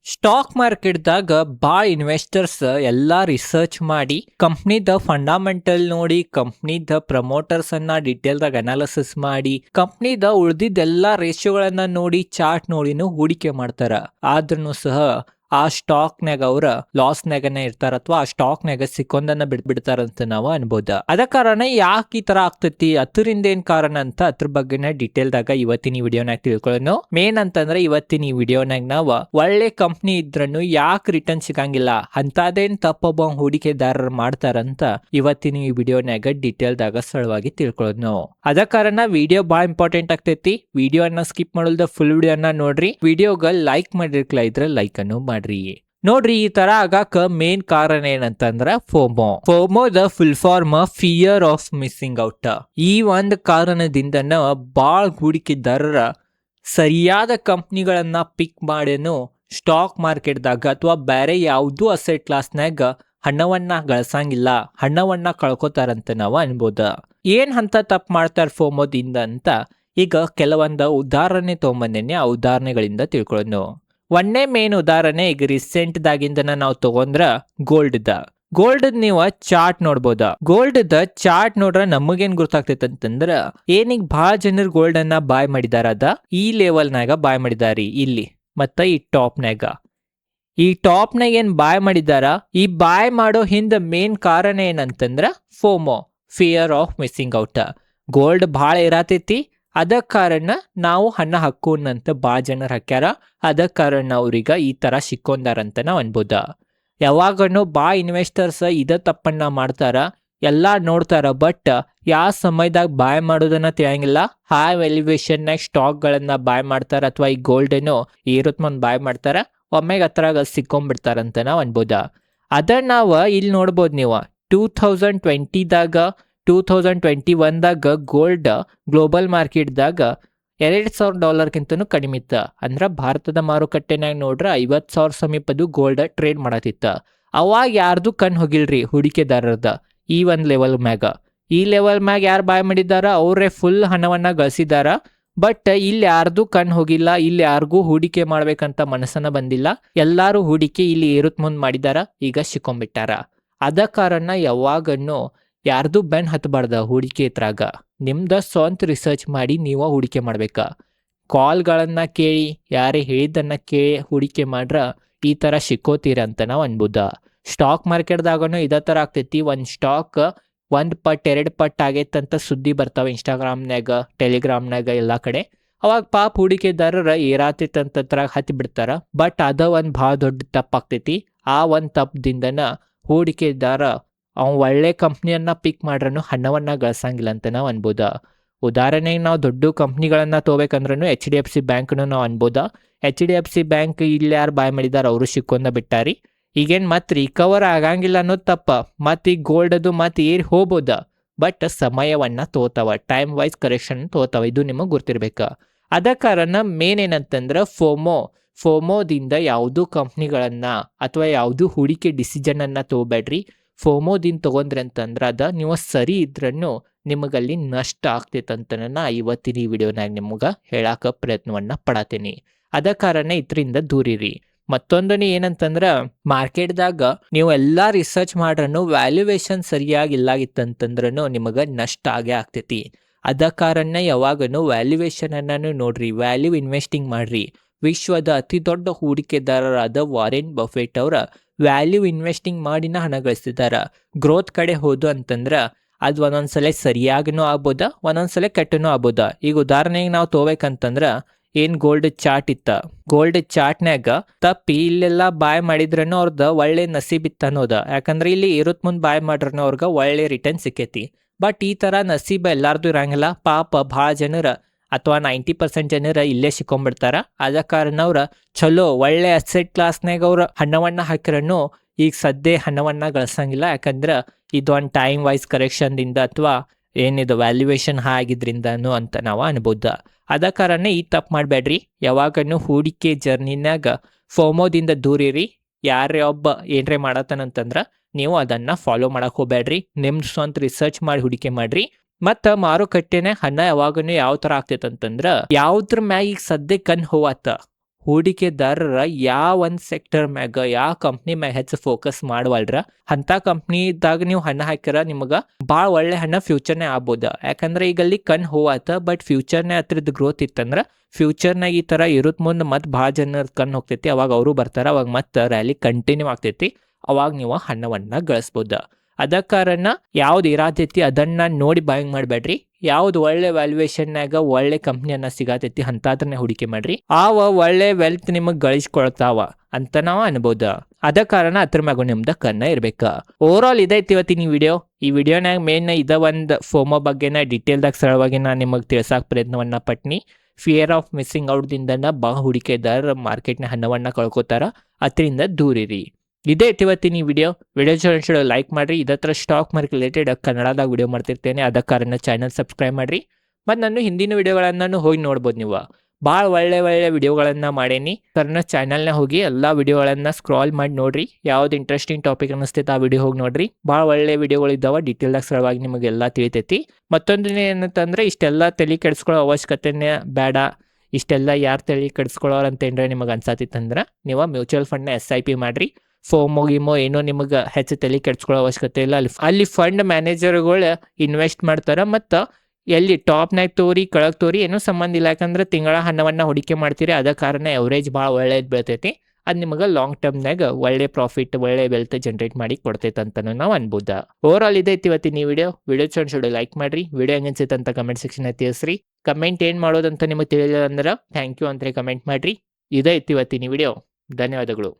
Stock ಮಾರ್ಕೆಟ್ದಾಗ ಭಾಳ investors ಎಲ್ಲಾ research ಮಾಡಿ ಕಂಪ್ನಿದ ಫಂಡಮೆಂಟಲ್ ನೋಡಿ ಕಂಪ್ನಿದ ಪ್ರಮೋಟರ್ಸ್ ಅನ್ನ ಡೀಟೇಲ್ದಾಗ ಅನಾಲಿಸಿಸ್ ಮಾಡಿ ಕಂಪ್ನಿದ ಉಳಿದಿದ್ದೆಲ್ಲಾ ರೇಷಿಯೋಗಳನ್ನ ನೋಡಿ ಚಾರ್ಟ್ ನೋಡಿನೂ ಹೂಡಿಕೆ ಮಾಡ್ತಾರ. ಆದ್ರೂ ಸಹ ಆ ಸ್ಟಾಕ್ನಾಗ ಅವ್ರ ಲಾಸ್ನಾಗನೇ ಇರ್ತಾರ ಅಥವಾ ಆ ಸ್ಟಾಕ್ನಾಗ ಸಿಕ್ಕೊಂದನ್ನ ಬಿಡ್ತಾರಂತ ನಾವು ಅನ್ಬೋದ. ಅದ ಕಾರಣ ಯಾಕೆ ಈ ತರ ಆಗ್ತೈತಿ, ಅದರಿಂದ ಏನ್ ಕಾರಣ ಅಂತ ಅದ್ರ ಬಗ್ಗೆನ ಡೀಟೇಲ್ದಾಗ ಇವತ್ತಿನ ಈ ವಿಡಿಯೋನಾಗ ತಿಳ್ಕೊಳ್ಳೋಣ. ಮೇನ್ ಅಂತಂದ್ರೆ ಇವತ್ತಿನ ಈ ವಿಡಿಯೋನಾಗ ನಾವು ಒಳ್ಳೆ ಕಂಪ್ನಿ ಇದ್ರನ್ನು ಯಾಕೆ ರಿಟರ್ನ್ ಸಿಗಂಗಿಲ್ಲ, ಅಂತದೇನ್ ತಪ್ಪೊಬ್ಬ ಹೂಡಿಕೆದಾರರು ಮಾಡ್ತಾರಂತ ಇವತ್ತಿನ ಈ ವಿಡಿಯೋನಾಗ ಡೀಟೇಲ್ದಾಗ ಸರಳವಾಗಿ ತಿಳ್ಕೊಳ್ಳೋಣ. ಅದ ಕಾರಣ ವಿಡಿಯೋ ಬಹಳ ಇಂಪಾರ್ಟೆಂಟ್ ಆಗ್ತೈತಿ. ವಿಡಿಯೋನ ಸ್ಕಿಪ್ ಮಾಡಲ್ದ ಫುಲ್ ವಿಡಿಯೋನ ನೋಡ್ರಿ. ವಿಡಿಯೋಗ ಲೈಕ್ ಮಾಡಿರ್ಕಲ ಇದ್ರೆ ಲೈಕ್ ಅನ್ನು ಮಾಡ್ರಿ. ನೋಡ್ರಿ, ಈ ತರ ಆಗಾಕ ಮೇನ್ ಕಾರಣ ಏನಂತಂದ್ರ ಫೋಮೋದ full form fear of missing out. ಈ ಒಂದ್ ಕಾರಣದಿಂದ ಬಾಳ್ ಹೂಡಿಕೆದಾರರ ಸರಿಯಾದ ಕಂಪ್ನಿಗಳನ್ನ ಪಿಕ್ ಮಾಡೇನು ಸ್ಟಾಕ್ ಮಾರ್ಕೆಟ್ದಾಗ ಅಥವಾ ಬೇರೆ ಯಾವ್ದು ಅಸೆಟ್ ಕ್ಲಾಸ್ನಾಗ ಹಣವನ್ನ ಗಳಿಸಂಗಿಲ್ಲ, ಹಣವನ್ನ ಕಳ್ಕೊತಾರಂತ ನಾವು ಅನ್ಬೋದ. ಏನ್ ಅಂತ ತಪ್ಪು ಮಾಡ್ತಾರ ಫೋಮೋದಿಂದ ಅಂತ ಈಗ ಕೆಲವೊಂದು ಉದಾಹರಣೆ ತಗೊಂಬಂದೇನೆ. ಆ ಉದಾಹರಣೆಗಳಿಂದ ತಿಳ್ಕೊಳ್ಳೋಣ. ಒಂದೇ ಮೇನ್ ಉದಾಹರಣೆ ಈಗ ರೀಸೆಂಟ್ ದಾಗಿಂದ ನಾವು ತಗೊಂಡ್ರ ಗೋಲ್ಡ್ ನೀವು ಚಾರ್ಟ್ ನೋಡ್ಬೋದ. ಗೋಲ್ಡ್ ಚಾರ್ಟ್ ನೋಡ್ರ ನಮಗೇನ್ ಗೊತ್ತಾಗ್ತೈತೆ ಅಂತಂದ್ರ ಏನೀಗ ಬಹಳ ಜನರು ಗೋಲ್ಡ್ ಅನ್ನ ಬಾಯ್ ಮಾಡಿದಾರ. ಅದ ಈ ಲೆವೆಲ್ನಾಗ ಬಾಯ್ ಮಾಡಿದಾರಿ ಇಲ್ಲಿ ಮತ್ತ ಈ ಟಾಪ್ನಾಗ ಏನ್ ಬಾಯ್ ಮಾಡಿದಾರ. ಈ ಬಾಯ್ ಮಾಡೋ ಹಿಂದ ಮೇನ್ ಕಾರಣ ಏನಂತಂದ್ರ FOMO, fear of missing out. Gold ಭಾಳ ಇರತೈತಿ, ಅದ ಕಾರಣ ನಾವು ಹಣ ಹಾಕೋಣಂತ ಭಾಳ ಜನರು ಹಾಕ್ಯಾರ. ಅದ ಕಾರಣ ಅವ್ರೀಗ ಈ ತರ ಸಿಕ್ಕೊಂಡಾರಂತ ನಾವು ಅನ್ಬೋದ. ಯಾವಾಗನು ಬಾ ಇನ್ವೆಸ್ಟರ್ಸ್ ಇದ ತಪ್ಪನ್ನ ಮಾಡ್ತಾರ, ಎಲ್ಲಾ ನೋಡ್ತಾರ, ಬಟ್ ಯಾವ ಸಮಯದಾಗ ಬಾಯ್ ಮಾಡೋದನ್ನ ತಿಳಿಯಂಗಿಲ್ಲ. ಹೈ ವ್ಯಾಲ್ಯೂಯೇಷನ್ನಾಗ ಸ್ಟಾಕ್ ಗಳನ್ನ ಬಾಯ್ ಮಾಡ್ತಾರ ಅಥವಾ ಈ ಗೋಲ್ಡ್ ಏನೋ ಏರುತ್ ಮುಂದ್ ಬಾಯ್ ಮಾಡ್ತಾರ, ಒಮ್ಮೆಗೆ ಹತ್ರಾಗ ಸಿಕ್ಕೊಂಡ್ಬಿಡ್ತಾರಂತ ನಾವು ಅನ್ಬೋದ. ಅದ ನಾವು ಇಲ್ಲಿ ನೋಡ್ಬೋದು. ನೀವು 2020ದಾಗ 2021ದಾಗ ಗೋಲ್ಡ್ ಗ್ಲೋಬಲ್ ಮಾರ್ಕೆಟ್ದಾಗ $2,000 ಕಡಿಮೆ ಇತ್ತ. ಅಂದ್ರ ಭಾರತದ ಮಾರುಕಟ್ಟೆನಾಗ ನೋಡ್ರ 50,000 ಸಮೀಪದು ಗೋಲ್ಡ್ ಟ್ರೇಡ್ ಮಾಡತ್ತಿತ್ತ. ಅವಾಗ ಯಾರ್ದು ಕಣ್ ಹೋಗಿಲ್ರಿ ಹೂಡಿಕೆದಾರರದ. ಈ ಒಂದ್ ಲೆವೆಲ್ ಮ್ಯಾಗ ಯಾರು ಬಾಯ್ ಮಾಡಿದಾರ ಅವ್ರೇ ಫುಲ್ ಹಣವನ್ನ ಗಳಿಸಿದಾರ. ಬಟ್ ಇಲ್ಲಿ ಯಾರ್ದು ಕಣ್ ಹೋಗಿಲ್ಲ, ಇಲ್ಲಿ ಯಾರಿಗೂ ಹೂಡಿಕೆ ಮಾಡ್ಬೇಕಂತ ಮನಸ್ಸನ್ನ ಬಂದಿಲ್ಲ. ಎಲ್ಲಾರು ಹೂಡಿಕೆ ಇಲ್ಲಿ ಏರುತ್ ಮುಂದ್ ಮಾಡಿದಾರ, ಈಗ ಸಿಕ್ಕೊಂಡ್ಬಿಟ್ಟಾರ. ಅದ ಕಾರಣ ಯಾವಾಗನ್ನು ಯಾರ್ದು ಬೆನ್ ಹತ್ತಬಾರ್ದ ಹೂಡಿಕೆ ಇದ್ರಾಗ. ನಿಮ್ದ ಸ್ವಂತ ರಿಸರ್ಚ್ ಮಾಡಿ ನೀವ ಹೂಡಿಕೆ ಮಾಡ್ಬೇಕ. ಕಾಲ್ಗಳನ್ನ ಕೇಳಿ ಯಾರೇ ಹೇಳಿದ್ದನ್ನ ಕೇಳಿ ಹೂಡಿಕೆ ಮಾಡ್ರ ಈ ತರ ಸಿಕ್ಕೋತೀರ ಅಂತ ನಾವು ಅನ್ಬೋದ. ಸ್ಟಾಕ್ ಮಾರ್ಕೆಟ್ದಾಗನು ಇದೇ ತರ ಆಗ್ತೈತಿ. ಒಂದ್ ಸ್ಟಾಕ್ 1 ಪಟ್ 2 ಪಟ್ ಆಗೈತಂತ ಸುದ್ದಿ ಬರ್ತಾವ ಇನ್ಸ್ಟಾಗ್ರಾಮ್ನಾಗ, ಟೆಲಿಗ್ರಾಮ್ನಾಗ ಎಲ್ಲಾ ಕಡೆ. ಅವಾಗ ಪಾಪ ಹೂಡಿಕೆದಾರರ ಏರಾತೈತಂತ ಹತ್ತಿ ಬಿಡ್ತಾರ. ಬಟ್ ಅದ ಒಂದ್ ಭಾಳ ದೊಡ್ಡ ತಪ್ಪಾಗ್ತೈತಿ. ಆ ಒಂದ್ ತಪ್ಪದಿಂದನ ಹೂಡಿಕೆದಾರ ಅವ್ನು ಒಳ್ಳೆ ಕಂಪ್ನಿಯನ್ನ ಪಿಕ್ ಮಾಡ್ರೂ ಹಣವನ್ನ ಗಳಿಸಂಗಿಲ್ಲ ಅಂತ ನಾವು ಅನ್ಬೋದ. ಉದಾಹರಣೆಗೆ ನಾವು ದೊಡ್ಡ ಕಂಪ್ನಿಗಳನ್ನ ತಗೋಬೇಕಂದ್ರೂ HDFC ಬ್ಯಾಂಕ್ನು ನಾವು ಅನ್ಬೋದ. HDFC ಬ್ಯಾಂಕ್ ಇಲ್ಲಿ ಯಾರು ಬಾಯ್ ಮಾಡಿದಾರ ಅವರು ಸಿಕ್ಕೊಂಡ ಬಿಟ್ಟಾರಿ. ಈಗೇನ್ ಮತ್ತೆ ರಿಕವರ್ ಆಗಂಗಿಲ್ಲ ಅನ್ನೋದು ತಪ್ಪ. ಮತ್ತೆ ಈ ಗೋಲ್ಡ್ ಅದು ಮತ್ತೆ ಏರಿ ಹೋಗ್ಬೋದ, ಬಟ್ ಸಮಯವನ್ನ ತೋತಾವ, ಟೈಮ್ ವೈಸ್ ಕರೆಕ್ಷನ್ ತೋತಾವ. ಇದು ನಿಮಗೆ ಗೊತ್ತಿರ್ಬೇಕ. ಅದ ಕಾರಣ ಮೇನ್ ಏನಂತಂದ್ರ ಫೋಮೋದಿಂದ ಯಾವ್ದು ಕಂಪ್ನಿಗಳನ್ನ ಅಥವಾ ಯಾವ್ದು ಹೂಡಿಕೆ ಡಿಸಿಷನ್ ಅನ್ನ ತಗೋಬೇಡ್ರಿ. ಫೋಮೋದಿಂದ ತಗೊಂಡ್ರಿ ಅಂತಂದ್ರ ಅದ ನೀವು ಸರಿ ಇದ್ರನ್ನು ನಿಮಗಲ್ಲಿ ನಷ್ಟ ಆಗ್ತೈತಂತ ನಾ ಇವತ್ತಿನ ಈ ವಿಡಿಯೋನಾಗ ನಿಮ್ಗ ಹೇಳಾಕ ಪ್ರಯತ್ನವನ್ನ ಪಡತೀನಿ. ಅದ ಕಾರಣ ಇದರಿಂದ ದೂರಿರಿ. ಮತ್ತೊಂದನೇ ಏನಂತಂದ್ರ ಮಾರ್ಕೆಟ್ದಾಗ ನೀವು ಎಲ್ಲಾ ರಿಸರ್ಚ್ ಮಾಡ್ರೂ ವ್ಯಾಲ್ಯೂಯೇಷನ್ ಸರಿಯಾಗಿಲ್ಲಾಗಿತ್ತಂತಂದ್ರೂ ನಿಮಗ ನಷ್ಟ ಆಗೇ ಆಗ್ತೈತಿ. ಅದ ಕಾರಣ ಯಾವಾಗನು ವ್ಯಾಲ್ಯೂಯೇಷನ್ ಅನ್ನ ನೋಡ್ರಿ, ವ್ಯಾಲ್ಯೂ ಇನ್ವೆಸ್ಟಿಂಗ್ ಮಾಡ್ರಿ. ವಿಶ್ವದ ಅತಿ ದೊಡ್ಡ ಹೂಡಿಕೆದಾರರಾದ ವಾರೆನ್ ಬಫೆಟ್ ಅವರ ವ್ಯಾಲ್ಯೂ ಇನ್ವೆಸ್ಟಿಂಗ್ ಮಾಡಿನ ಹಣ ಗಳಿಸ್ತಿದಾರ. ಗ್ರೋತ್ ಕಡೆ ಹೋದು ಅಂತಂದ್ರ ಅದು ಒಂದೊಂದ್ಸಲ ಸರಿಯಾಗಿನೂ ಆಗ್ಬೋದ, ಒಂದೊಂದ್ಸಲ ಕೆಟ್ಟನೂ ಆಗ್ಬೋದ. ಈಗ ಉದಾಹರಣೆಗೆ ನಾವು ತಗೋಬೇಕಂತಂದ್ರ ಏನ್ ಗೋಲ್ಡ್ ಚಾರ್ಟ್ ಇತ್ತ, ಗೋಲ್ಡ್ ಚಾರ್ಟ್ನಾಗ ತಪ್ಪಿ ಇಲ್ಲೆಲ್ಲಾ ಬಾಯ್ ಮಾಡಿದ್ರನು ಅವ್ರದ ಒಳ್ಳೆ ನಸೀಬ್ ಇತ್ತ ಅನ್ನೋದ. ಯಾಕಂದ್ರೆ ಇಲ್ಲಿ ಇರುತ್ ಮುಂದ್ ಬಾಯ್ ಮಾಡ್ರನು ಅವ್ರಿಗೆ ಒಳ್ಳೆ ರಿಟರ್ನ್ ಸಿಕ್ಕೈತಿ. ಬಟ್ ಈ ತರ ನಸೀಬ ಎಲ್ಲಾರ್ದು ಇರಂಗಿಲ್ಲ. ಪಾಪ ಬಹಳ ಜನರ ಅಥವಾ 90% ಜನರ ಇಲ್ಲೇ ಸಿಕ್ಕೊಂಡ್ಬಿಡ್ತಾರ. ಅದ ಕಾರಣ ಅವ್ರ ಚಲೋ ಒಳ್ಳೆ ಅಸೆಟ್ ಕ್ಲಾಸ್ನಾಗ ಅವ್ರ ಹಣವನ್ನ ಹಾಕಿರನು ಈಗ ಸದ್ಯ ಹಣವನ್ನ ಗಳಿಸಂಗಿಲ್ಲ. ಯಾಕಂದ್ರ ಇದೊಂದು ಟೈಮ್ ವೈಸ್ ಕರೆಕ್ಷನ್ ದಿಂದ ಅಥವಾ ಏನಿದು ವ್ಯಾಲ್ಯೂಯೇಷನ್ ಆಗಿದ್ರಿಂದನು ಅಂತ ನಾವು ಅನ್ಬೋದ. ಅದ ಕಾರಣ ಈ ತಪ್ಪು ಮಾಡಬೇಡ್ರಿ. ಯಾವಾಗನು ಹೂಡಿಕೆ ಜರ್ನಿನಾಗ ಫೋಮೋದಿಂದ ದೂರಿರಿ. ಯಾರೇ ಒಬ್ಬ ಏನ್ರೇ ಮಾಡತ್ತಾನಂತಂದ್ರ ನೀವು ಅದನ್ನ ಫಾಲೋ ಮಾಡಕ್ ಹೋಗ್ಬೇಡ್ರಿ. ನಿಮ್ದು ಸ್ವಂತ ರಿಸರ್ಚ್ ಮಾಡಿ ಹೂಡಿಕೆ ಮಾಡ್ರಿ. ಮತ್ತ ಮಾರುಕಟ್ಟೆನೆ ಹಣ ಯಾವಾಗನು ಯಾವ ತರ ಆಗ್ತೈತೆ ಅಂತಂದ್ರ ಯಾವ್ದ್ರ ಮ್ಯಾಗ ಈಗ ಸದ್ಯ ಕಣ್ ಹೋವಾತ ಹೂಡಿಕೆದಾರರ ಯಾವ ಒಂದು ಸೆಕ್ಟರ್ ಮ್ಯಾಗ ಯಾವ ಕಂಪ್ನಿ ಮ್ಯಾಗ ಹೆಚ್ಚು ಫೋಕಸ್ ಮಾಡವಲ್ರ ಅಂತ ಕಂಪ್ನಿದಾಗ ನೀವು ಹಣ ಹಾಕಿರ ನಿಮಗೆ ಭಾಳ ಒಳ್ಳೆ ಹಣ ಫ್ಯೂಚರ್ನೇ ಆಗ್ಬೋದು. ಯಾಕಂದ್ರೆ ಈಗ ಅಲ್ಲಿ ಕಣ್ ಹೋವಾತ, ಬಟ್ ಫ್ಯೂಚರ್ನೇ ಹತ್ರದ್ದು ಗ್ರೋತ್ ಇತ್ತಂದ್ರೆ ಫ್ಯೂಚರ್ನಾಗ ಈ ಥರ ಇರುತ್ತ ಮುಂದೆ ಮತ್ತೆ ಭಾಳ ಜನರ ಕಣ್ಣು ಹೋಗ್ತೈತಿ. ಅವಾಗ ಅವರು ಬರ್ತಾರೆ, ಅವಾಗ ಮತ್ತೆ ರ್ಯಾಲಿ ಕಂಟಿನ್ಯೂ ಆಗ್ತೈತಿ. ಅವಾಗ ನೀವು ಹಣವನ್ನು ಗಳಿಸ್ಬೋದು. ಅದ ಕಾರಣ ಯಾವ್ದು ಇರಾತೈತಿ ಅದನ್ನ ನೋಡಿ ಬಾಯಿಂಗ್ ಮಾಡಬೇಡ್ರಿ. ಯಾವ್ದು ಒಳ್ಳೆ ವ್ಯಾಲ್ಯೂಯೇಷನ್ನಾಗ ಒಳ್ಳೆ ಕಂಪ್ನಿಯನ್ನ ಸಿಗತೈತಿ ಅಂತಾದ್ರನ್ನೇ ಹೂಡಿಕೆ ಮಾಡ್ರಿ. ಒಳ್ಳೆ ವೆಲ್ತ್ ನಿಮಗೆ ಗಳಿಸ್ಕೊಳ್ತಾವ ಅಂತ ನಾವು ಅನ್ಬೋದು. ಅದ ಕಾರಣ ಅದ್ರ ಮ್ಯಾಗ ನಿಮ್ದ ಕಣ್ಣ ಇರ್ಬೇಕ. ಓವರ್ ಆಲ್ ಇದೈತಿ ಇವತ್ತಿನ ವಿಡಿಯೋ. ಈ ವಿಡಿಯೋನಾಗ ಮೇನ್ ಒಂದು ಫೋಮೋ ಬಗ್ಗೆನ ಡಿಟೇಲ್ದಾಗ ಸರಳವಾಗಿ ನಾನು ನಿಮಗೆ ತಿಳ್ಸಾಕ ಪ್ರಯತ್ನವನ್ನ ಪಟ್ನಿ. ಫಿಯರ್ ಆಫ್ ಮಿಸ್ಸಿಂಗ್ ಔಟ್ದಿಂದನ ಭಾಳ ಹೂಡಿಕೆದಾರ ಮಾರ್ಕೆಟ್ನ ಹಣವನ್ನ ಕಳ್ಕೊತಾರ, ಅದರಿಂದ ದೂರಿರಿ. ಇದೇ ಇವತ್ತಿನ ವಿಡಿಯೋ ಚಲೋ ಲೈಕ್ ಮಾಡಿರಿ. ಇದತ್ರ ಸ್ಟಾಕ್ ಮಾರ್ಕೆಟ್ ರಿಲೇಟೆಡ್ ಕನ್ನಡದಾಗ ವಿಡಿಯೋ ಮಾಡ್ತಿರ್ತೇನೆ, ಅದ ಕಾರಣ ಚಾನಲ್ ಸಬ್ಸ್ಕ್ರೈಬ್ ಮಾಡಿರಿ. ಮತ್ತು ನಾನು ಹಿಂದಿನ ವಿಡಿಯೋಗಳನ್ನು ಹೋಗಿ ನೋಡ್ಬೋದು. ನೀವು ಭಾಳ ಒಳ್ಳೆ ವಿಡಿಯೋಗಳನ್ನು ಮಾಡೇನಿ. ನನ್ನ ಚಾನಲ್ನ ಹೋಗಿ ಎಲ್ಲ ವಿಡಿಯೋಗಳನ್ನು ಸ್ಕ್ರಾಲ್ ಮಾಡಿ ನೋಡ್ರಿ. ಯಾವ್ದು ಇಂಟ್ರೆಸ್ಟಿಂಗ್ ಟಾಪಿಕ್ ಅನ್ನಿಸ್ತೈತೆ ಆ ವಿಡಿಯೋ ಹೋಗಿ ನೋಡ್ರಿ. ಭಾಳ ಒಳ್ಳೆ ವಿಡಿಯೋಗಳಿದ್ದಾವೆ, ಡೀಟೇಲ್ದಾಗ ಸರಳವಾಗಿ ನಿಮಗೆಲ್ಲ ತಿಳಿತೈತಿ. ಮತ್ತೊಂದು ಏನಂತಂದ್ರೆ ಇಷ್ಟೆಲ್ಲ ತಲೆ ಕೆಡಿಸ್ಕೊಳ್ಳೋ ಅವಶ್ಯಕತೆನೇ ಬೇಡ. ಇಷ್ಟೆಲ್ಲ ಯಾರು ತಲೆ ಕೆಡಿಸ್ಕೊಳ್ಳೋರು ಅಂತೇನ್ರೆ ನಿಮಗೆ ಅನ್ಸಾತಿತ್ತಂದ್ರೆ ನೀವು ಮ್ಯೂಚುವಲ್ ಫಂಡ್ನ SIP ಮಾಡಿರಿ. ಫೋಮೋ ಗಿಮೋ ಏನೋ ನಿಮಗೆ ಹೆಚ್ಚು ತಲೆ ಕೆಡ್ಸ್ಕೊಳ್ಳೋ ಅವಶ್ಯಕತೆ ಇಲ್ಲ. ಅಲ್ಲಿ ಫಂಡ್ ಮ್ಯಾನೇಜರ್ಗಳು ಇನ್ವೆಸ್ಟ್ ಮಾಡ್ತಾರೆ. ಮತ್ತು ಎಲ್ಲಿ ಟಾಪ್ನಾಗ ತೋರಿ ಕೆಳಗೆ ತೋರಿ ಏನೂ ಸಂಬಂಧ ಇಲ್ಲ. ಯಾಕಂದ್ರೆ ತಿಂಗಳ ಹಣವನ್ನು ಹೂಡಿಕೆ ಮಾಡ್ತೀರಿ, ಅದ ಕಾರಣ ಎವರೇಜ್ ಭಾಳ ಒಳ್ಳೇದು ಬೀಳ್ತೈತಿ. ಅದು ನಿಮಗೆ ಲಾಂಗ್ ಟರ್ಮ್ನಾಗ ಒಳ್ಳೆ ಪ್ರಾಫಿಟ್ ಒಳ್ಳೆ ವೆಲ್ತ್ ಜನರೇಟ್ ಮಾಡಿ ಕೊಡ್ತೈತೆ ಅಂತಲೂ ನಾವು ಅನ್ಬೋದು. ಓವರ್ ಆಲ್ ಇದೈತಿ ಇವತ್ತಿನ ವಿಡಿಯೋ ಚಲೋ ಲೈಕ್ ಮಾಡಿರಿ. ವಿಡಿಯೋ ಹೆಂಗೆ ಅನ್ಸುತ್ತೆ ಅಂತ ಕಮೆಂಟ್ ಸೆಕ್ಷನ್ ತಿಳಿಸ್ರಿ. ಕಮೆಂಟ್ ಏನು ಮಾಡೋದಂತ ನಿಮಗೆ ತಿಳಿಲಿಲ್ಲ ಅಂದ್ರೆ ಥ್ಯಾಂಕ್ ಯು ಅಂತ ಕಮೆಂಟ್ ಮಾಡಿರಿ. ಇದೈತಿ ಇವತ್ತಿನ ವಿಡಿಯೋ. ಧನ್ಯವಾದಗಳು.